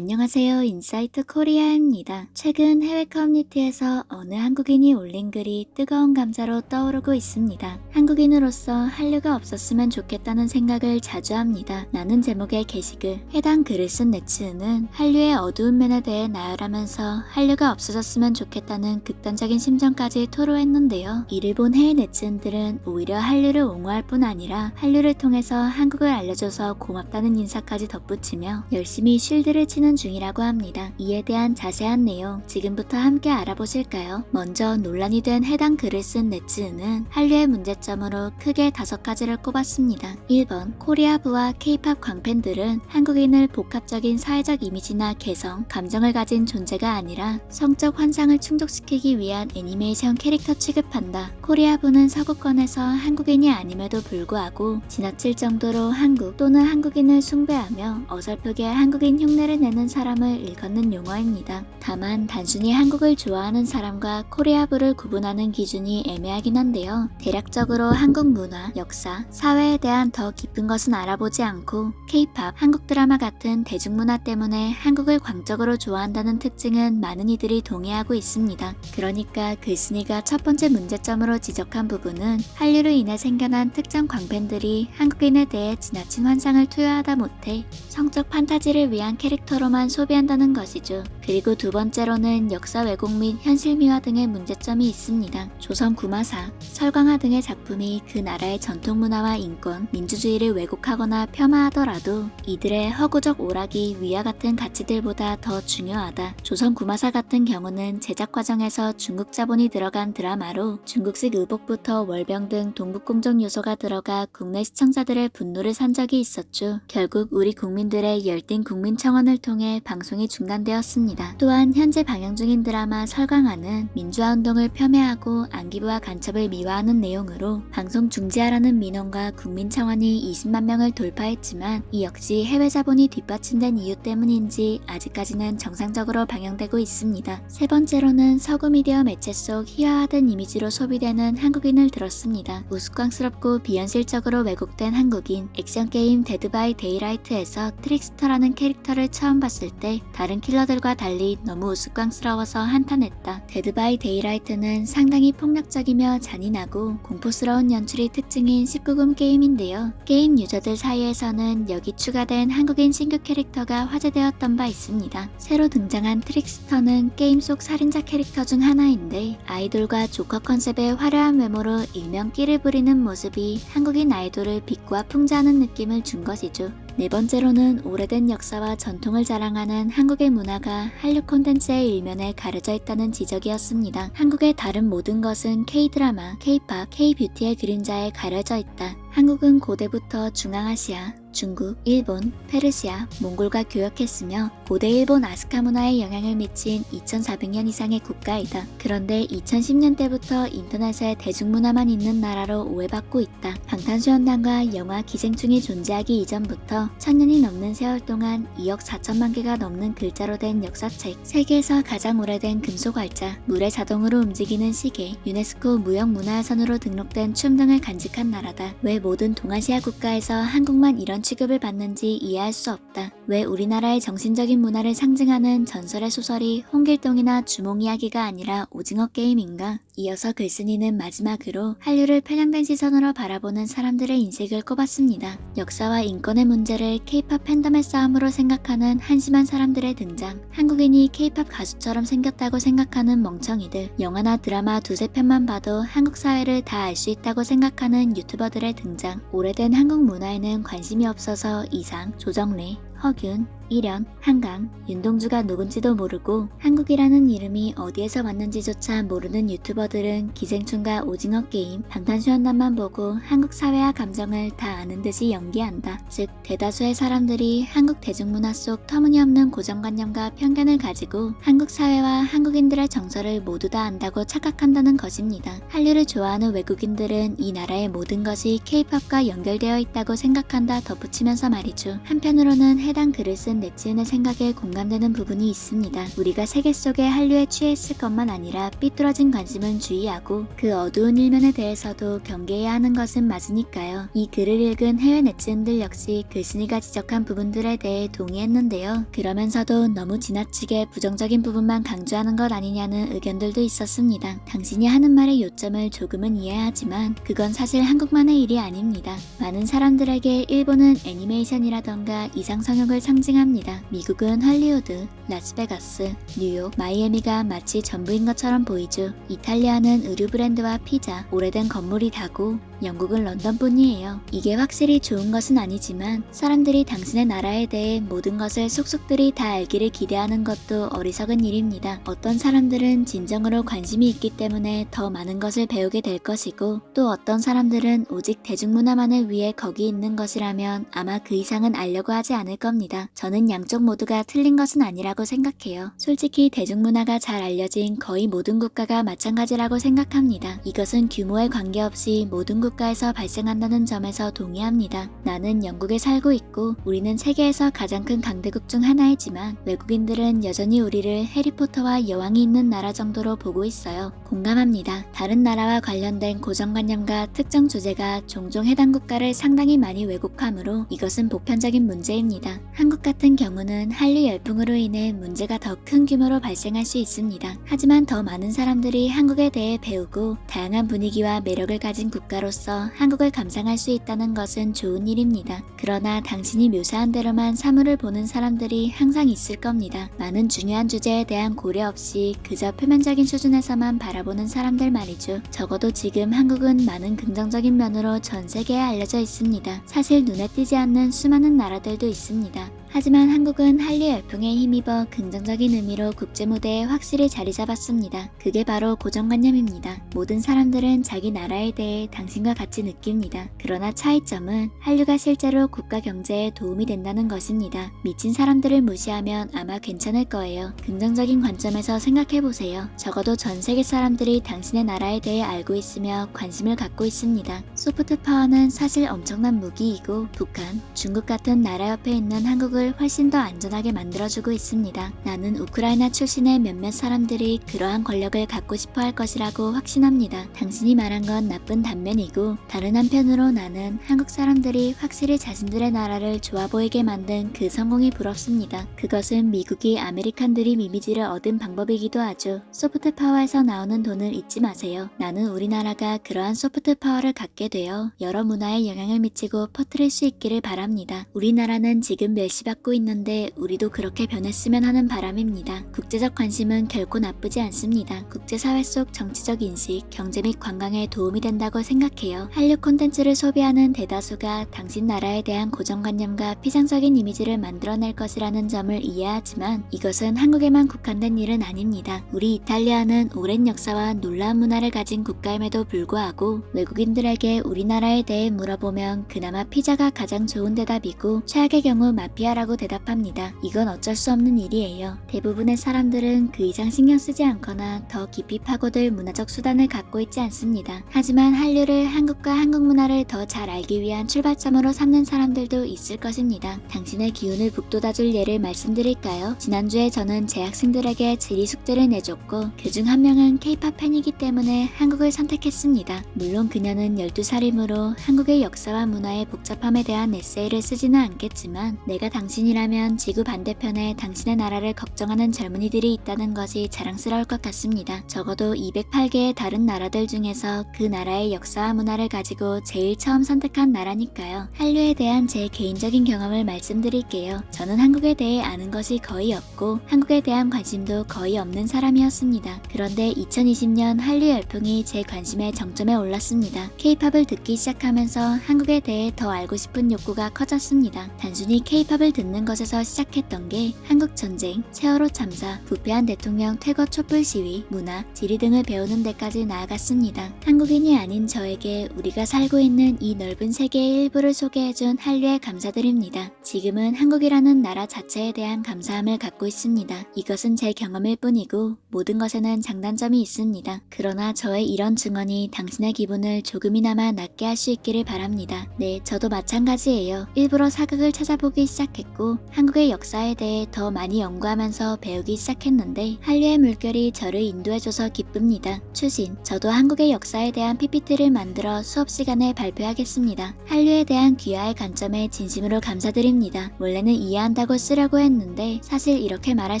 안녕하세요. 인사이트 코리아입니다. 최근 해외 커뮤니티에서 어느 한국인이 올린 글이 뜨거운 감자로 떠오르고 있습니다. 한국인으로서 한류가 없었으면 좋겠다는 생각을 자주 합니다. 라는 제목의 게시글. 해당 글을 쓴 네츠는 한류의 어두운 면에 대해 나열하면서 한류가 없어졌으면 좋겠다는 극단적인 심정까지 토로했는데요. 이를 본 해외 네츠들은 오히려 한류를 옹호할 뿐 아니라 한류를 통해서 한국을 알려줘서 고맙다는 인사까지 덧붙이며 열심히 쉴드를 치는 중이라고 합니다. 이에 대한 자세한 내용 지금부터 함께 알아보실까요? 먼저 논란이 된 해당 글을 쓴 네츠는 한류의 문제점으로 크게 5가지를 꼽았습니다. 1번, 코리아부와 K-팝 광팬들은 한국인을 복합적인 사회적 이미지나 개성, 감정을 가진 존재가 아니라 성적 환상을 충족시키기 위한 애니메이션 캐릭터 취급한다. 코리아부는 서구권에서 한국인이 아님에도 불구하고 지나칠 정도로 한국 또는 한국인을 숭배하며 어설프게 한국인 흉내를 내는 사람을 일컫는 용어입니다. 다만 단순히 한국을 좋아하는 사람과 코리아부를 구분하는 기준이 애매하긴 한데요. 대략적으로 한국 문화, 역사, 사회에 대한 더 깊은 것은 알아보지 않고 K-팝, 한국 드라마 같은 대중문화 때문에 한국을 광적으로 좋아한다는 특징은 많은 이들이 동의하고 있습니다. 그러니까 글쓴이가 첫 번째 문제점으로 지적한 부분은 한류로 인해 생겨난 특정 광팬들이 한국인에 대해 지나친 환상을 투여하다 못해 성적 판타지를 위한 캐릭터로만 소비한다는 것이죠. 그리고 두 번째로는 역사 왜곡 및 현실 미화 등의 문제점이 있습니다. 조선 구마사, 설광하 등의 작품이 그 나라의 전통 문화와 인권, 민주주의를 왜곡하거나 폄하하더라도 이들의 허구적 오락이 위와 같은 가치들보다 더 중요하다. 조선 구마사 같은 경우는 제작 과정에서 중국 자본이 들어간 드라마로 중국식 의복부터 월병 등 동북공정 요소가 들어가 국내 시청자들의 분노를 산 적이 있었죠. 결국 우리 국민들의 열띤 국민청원을 통해 방송이 중단되었습니다. 또한 현재 방영 중인 드라마 설광하는 민주화운동을 폄훼하고 안기부와 간첩을 미화하는 내용으로 방송 중지하라는 민원과 국민청원이 20만 명을 돌파했지만 이 역시 해외 자본이 뒷받침된 이유 때문인지 아직까지는 정상적으로 방영되고 있습니다. 세 번째로는 서구 미디어 매체 속 희화화된 이미지로 소비되는 한국인을 들었습니다. 우스꽝스럽고 비현실적으로 왜곡된 한국인, 액션게임 데드 바이 데이라이트에서 트릭스터라는 캐릭터를 처음 봤을 때 다른 킬러들과 달리 너무 우스꽝스러워서 한탄했다. 데드 바이 데이라이트는 상당히 폭력적이며 잔인하고 공포스러운 연출이 특징인 19금 게임인데요. 게임 유저들 사이에서는 여기 추가된 한국인 신규 캐릭터가 화제되었던 바 있습니다. 새로 등장한 트릭스터는 게임 속 살인자 캐릭터 중 하나인데 아이돌과 조커 컨셉의 화려한 외모로 일명 끼를 부리는 모습이 한국인 아이돌을 비꼬아 풍자하는 느낌을 준 것이죠. 네 번째로는 오래된 역사와 전통을 자랑하는 한국의 문화가 한류 콘텐츠의 일면에 가려져 있다는 지적이었습니다. 한국의 다른 모든 것은 K-드라마, K-팝, K-뷰티의 그림자에 가려져 있다. 한국은 고대부터 중앙아시아, 중국, 일본, 페르시아, 몽골과 교역했으며 고대 일본 아스카 문화에 영향을 미친 2400년 이상의 국가이다. 그런데 2010년대부터 인터넷에 대중문화만 있는 나라로 오해받고 있다. 방탄소년단과 영화 기생충이 존재하기 이전부터 1000년이 넘는 세월 동안 2억 4천만 개가 넘는 글자로 된 역사책, 세계에서 가장 오래된 금속활자, 물에 자동으로 움직이는 시계, 유네스코 무형문화유산으로 등록된 춤 등을 간직한 나라다. 왜 모든 동아시아 국가에서 한국만 이런 취급을 받는지 이해할 수 없다. 왜 우리나라의 정신적인 문화를 상징하는 전설의 소설이 홍길동이나 주몽 이야기가 아니라 오징어 게임인가? 이어서 글쓴이는 마지막으로 한류를 편향된 시선으로 바라보는 사람들의 인식을 꼽았습니다. 역사와 인권의 문제를 K-팝 팬덤의 싸움으로 생각하는 한심한 사람들의 등장, 한국인이 K-팝 가수처럼 생겼다고 생각하는 멍청이들, 영화나 드라마 두세 편만 봐도 한국 사회를 다 알 수 있다고 생각하는 유튜버들의 등장, 오래된 한국 문화에는 관심이 없어서 이상, 조정래, 허균, 이련, 한강, 윤동주가 누군지도 모르고 한국이라는 이름이 어디에서 왔는지조차 모르는 유튜버들은 기생충과 오징어 게임, 방탄소년단만 보고 한국 사회와 감정을 다 아는 듯이 연기한다. 즉 대다수의 사람들이 한국 대중문화 속 터무니없는 고정관념과 편견을 가지고 한국 사회와 한국인들의 정서를 모두 다 안다고 착각한다는 것입니다. 한류를 좋아하는 외국인들은 이 나라의 모든 것이 K-팝과 연결되어 있다고 생각한다 덧붙이면서 말이죠. 한편으로는 해당 글을 쓴 하는 네티즌의 생각에 공감되는 부분이 있습니다. 우리가 세계 속의 한류에 취했을 것만 아니라 삐뚤어진 관심은 주의하고 그 어두운 일면에 대해서도 경계해야 하는 것은 맞으니까요. 이 글을 읽은 해외 네티즌들 역시 글쓴이가 지적한 부분들에 대해 동의했는데요. 그러면서도 너무 지나치게 부정적인 부분만 강조하는 것 아니냐는 의견들도 있었습니다. 당신이 하는 말의 요점을 조금은 이해하지만 그건 사실 한국만의 일이 아닙니다. 많은 사람들에게 일본은 애니메이션이라던가 이상성욕을 상징합니다. 미국은 할리우드, 라스베가스, 뉴욕, 마이애미가 마치 전부인 것처럼 보이죠. 이탈리아는 의류 브랜드와 피자, 오래된 건물이 다고 영국은 런던뿐이에요. 이게 확실히 좋은 것은 아니지만 사람들이 당신의 나라에 대해 모든 것을 속속들이 다 알기를 기대하는 것도 어리석은 일입니다. 어떤 사람들은 진정으로 관심이 있기 때문에 더 많은 것을 배우게 될 것이고 또 어떤 사람들은 오직 대중문화만을 위해 거기 있는 것이라면 아마 그 이상은 알려고 하지 않을 겁니다. 저는 양쪽 모두가 틀린 것은 아니라고 생각해요. 솔직히 대중문화가 잘 알려진 거의 모든 국가가 마찬가지라고 생각합니다. 이것은 규모에 관계없이 모든 국가에서 발생한다는 점에서 동의합니다. 나는 영국에 살고 있고 우리는 세계에서 가장 큰 강대국 중 하나이지만 외국인들은 여전히 우리를 해리포터와 여왕이 있는 나라 정도로 보고 있어요. 공감합니다. 다른 나라와 관련된 고정관념과 특정 주제가 종종 해당 국가를 상당히 많이 왜곡하므로 이것은 보편적인 문제입니다. 한국 같은 경우는 한류 열풍으로 인해 문제가 더 큰 규모로 발생할 수 있습니다. 하지만 더 많은 사람들이 한국에 대해 배우고 다양한 분위기와 매력을 가진 국가로서 한국을 감상할 수 있다는 것은 좋은 일입니다. 그러나 당신이 묘사한 대로만 사물을 보는 사람들이 항상 있을 겁니다. 많은 중요한 주제에 대한 고려 없이 그저 표면적인 수준에서만 바라보는 사람들 말이죠. 적어도 지금 한국은 많은 긍정적인 면으로 전 세계에 알려져 있습니다. 사실 눈에 띄지 않는 수많은 나라들도 있습니다. 하지만 한국은 한류 열풍에 힘입어 긍정적인 의미로 국제무대에 확실히 자리 잡았습니다. 그게 바로 고정관념입니다. 모든 사람들은 자기 나라에 대해 당신과 같이 느낍니다. 그러나 차이점은 한류가 실제로 국가 경제에 도움이 된다는 것입니다. 미친 사람들을 무시하면 아마 괜찮을 거예요. 긍정적인 관점에서 생각해보세요. 적어도 전 세계 사람들이 당신의 나라에 대해 알고 있으며 관심을 갖고 있습니다. 소프트 파워는 사실 엄청난 무기이고 북한, 중국 같은 나라 옆에 있는 한국을 훨씬 더 안전하게 만들어주고 있습니다. 나는 우크라이나 출신의 몇몇 사람들이 그러한 권력을 갖고 싶어 할 것이라고 확신합니다. 당신이 말한 건 나쁜 단면이고 다른 한편으로 나는 한국 사람들이 확실히 자신들의 나라를 좋아 보이게 만든 그 성공이 부럽습니다. 그것은 미국이 아메리칸 드림 이미지를 얻은 방법이기도 하죠. 소프트 파워에서 나오는 돈을 잊지 마세요. 나는 우리나라가 그러한 소프트 파워를 갖게 되어 여러 문화에 영향을 미치고 퍼뜨릴 수 있기를 바랍니다. 우리나라는 지금 멸시받고 있는데 우리도 그렇게 변했으면 하는 바람입니다. 국제적 관심은 결코 나쁘지 않습니다. 국제사회 속 정치적 인식, 경제 및 관광에 도움이 된다고 생각해요. 한류 콘텐츠를 소비하는 대다수가 당신 나라에 대한 고정관념과 피상적인 이미지를 만들어낼 것이라는 점을 이해하지만 이것은 한국에만 국한된 일은 아닙니다. 우리 이탈리아는 오랜 역사와 놀라운 문화를 가진 국가임에도 불구하고 외국인들에게 우리나라에 대해 물어보면 그나마 피자가 가장 좋은 대답이고 최악의 경우 마피아라고 대답합니다. 이건 어쩔 수 없는 일이에요. 대부분의 사람들은 그 이상 신경 쓰지 않거나 더 깊이 파고들 문화적 수단을 갖고 있지 않습니다. 하지만 한류를 한국과 한국 문화를 더 잘 알기 위한 출발점으로 삼는 사람들도 있을 것입니다. 당신의 기운을 북돋아줄 예를 말씀드릴까요? 지난주에 저는 제 학생들에게 지리 숙제를 내줬고 그중 한 명은 K-POP 팬이기 때문에 한국을 선택했습니다. 물론 그녀는 12살이므로 한국의 역사와 문화의 복잡함에 대한 에세이를 쓰지는 않겠지만 내가 당신이라면 지구 반대편에 당신의 나라를 걱정하는 젊은이들이 있다는 것이 자랑스러울 것 같습니다. 적어도 208개의 다른 나라들 중에서 그 나라의 역사와 문화를 가지고 제일 처음 선택한 나라니까요. 한류에 대한 제 개인적인 경험을 말씀드릴게요. 저는 한국에 대해 아는 것이 거의 없고 한국에 대한 관심도 거의 없는 사람이었습니다. 그런데 2020년 한류 열풍이 제 관심의 정점에 올랐습니다. K-POP을 듣기 시작하면서 한국에 대해 더 알고 싶은 욕구가 커졌습니다. 단순히 K-POP을 듣는 것에서 시작했던 게 한국 전쟁, 세월호 참사, 부패한 대통령 퇴거 촛불 시위, 문화, 지리 등을 배우는 데까지 나아갔습니다. 한국인이 아닌 저에게 우리가 살고 있는 이 넓은 세계의 일부를 소개해준 한류에 감사드립니다. 지금은 한국이라는 나라 자체에 대한 감사함을 갖고 있습니다. 이것은 제 경험일 뿐이고 모든 것에는 장단점이 있습니다. 그러나 저의 이런 증언이 당신의 기분을 조금이나마 낫게 할 수 있기를 바랍니다. 네, 저도 마찬가지예요. 일부러 사극을 찾아보기 시작했고 한국의 역사에 대해 더 많이 연구하면서 배우기 시작했는데 한류의 물결이 저를 인도해줘서 기쁩니다. 추신, 저도 한국의 역사에 대한 PPT를 만들어 수업 시간에 발표하겠습니다. 한류에 대한 귀하의 관점에 진심으로 감사드립니다. 원래는 이해한다고 쓰려고 했는데 사실 이렇게 말할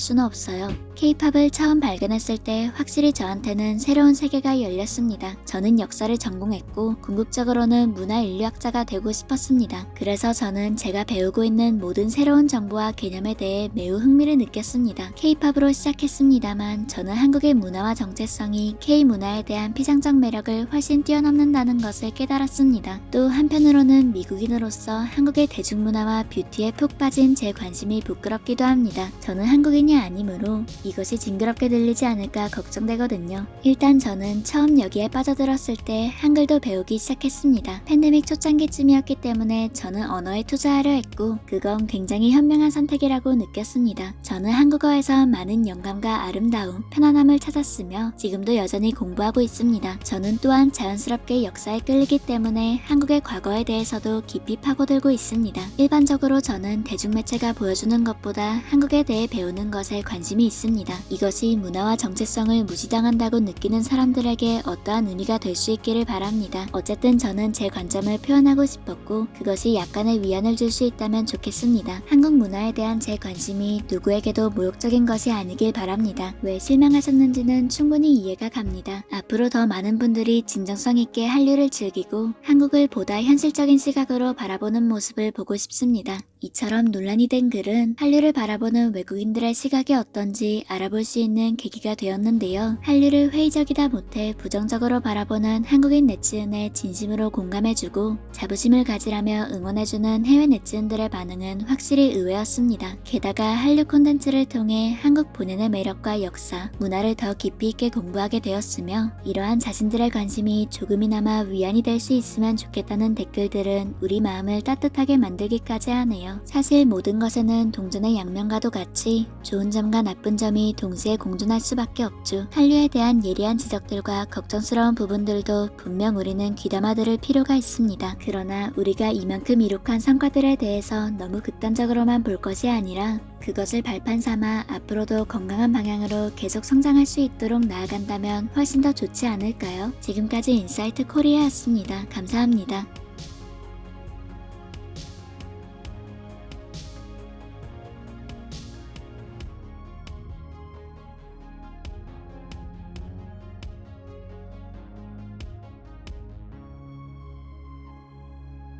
수는 없어요. K-팝을 처음 발견했을 때 확실히 저한테는 새로운 세계가 열렸습니다. 저는 역사를 전공했고 궁극적으로는 문화인류학자가 되고 싶었습니다. 그래서 저는 제가 배우고 있는 모든 새로운 정보와 개념에 대해 매우 흥미를 느꼈습니다. K-팝으로 시작했습니다만 저는 한국의 문화와 정체성이 K-문화에 대한 피상적 매력을 훨씬 뛰어넘는다는 것을 깨달았습니다. 또 한편으로는 미국인으로서 한국의 대중문화와 뷰티에 푹 빠진 제 관심이 부끄럽기도 합니다. 저는 한국인이 아니므로 이것이 징그럽게 들리지 않을까 걱정되거든요. 일단 저는 처음 여기에 빠져들었을 때 한글도 배우기 시작했습니다. 팬데믹 초창기쯤이었기 때문에 저는 언어에 투자하려 했고 그건 굉장히 현명한 선택이라고 느꼈습니다. 저는 한국어에서 많은 영감과 아름다움, 편안함을 찾았으며 지금도 여전히 공부하고 있습니다. 저는 또한 자연스럽게 역사에 끌리기 때문에 한국의 과거에 대해서도 깊이 파고들고 있습니다. 일반적으로 저는 대중매체가 보여주는 것보다 한국에 대해 배우는 것에 관심이 있습니다. 이것이 문화와 정체성을 무시당한다고 느끼는 사람들에게 어떠한 의미가 될 수 있기를 바랍니다. 어쨌든 저는 제 관점을 표현하고 싶었고 그것이 약간의 위안을 줄 수 있다면 좋겠습니다. 한국 문화에 대한 제 관심이 누구에게도 모욕적인 것이 아니길 바랍니다. 왜 실망하셨는지는 충분히 이해가 갑니다. 앞으로 더 많은 분들이 진정성 있게 한류를 즐기고 한국을 보다 현실적인 시각으로 바라보는 모습을 보고 싶습니다. 이처럼 논란이 된 글은 한류를 바라보는 외국인들의 시각이 어떤지 알아볼 수 있는 계기가 되었는데요. 한류를 회의적이다 못해 부정적으로 바라보는 한국인 네티즌에 진심으로 공감해주고 자부심을 가지라며 응원해주는 해외 네티즌들의 반응은 확실히 의외였습니다. 게다가 한류 콘텐츠를 통해 한국 본연의 매력과 역사, 문화를 더 깊이 있게 공부하게 되었으며 이러한 자신들의 관심이 조금이나마 위안이 될 수 있으면 좋겠다는 댓글들은 우리 마음을 따뜻하게 만들기까지 하네요. 사실 모든 것에는 동전의 양면과도 같이 좋은 점과 나쁜 점이 동시에 공존할 수밖에 없죠. 한류에 대한 예리한 지적들과 걱정스러운 부분들도 분명 우리는 귀담아 들을 필요가 있습니다. 그러나 우리가 이만큼 이룩한 성과들에 대해서 너무 극단적으로만 볼 것이 아니라 그것을 발판 삼아 앞으로도 건강한 방향으로 계속 성장할 수 있도록 나아간다면 훨씬 더 좋지 않을까요? 지금까지 인사이트 코리아였습니다. 감사합니다.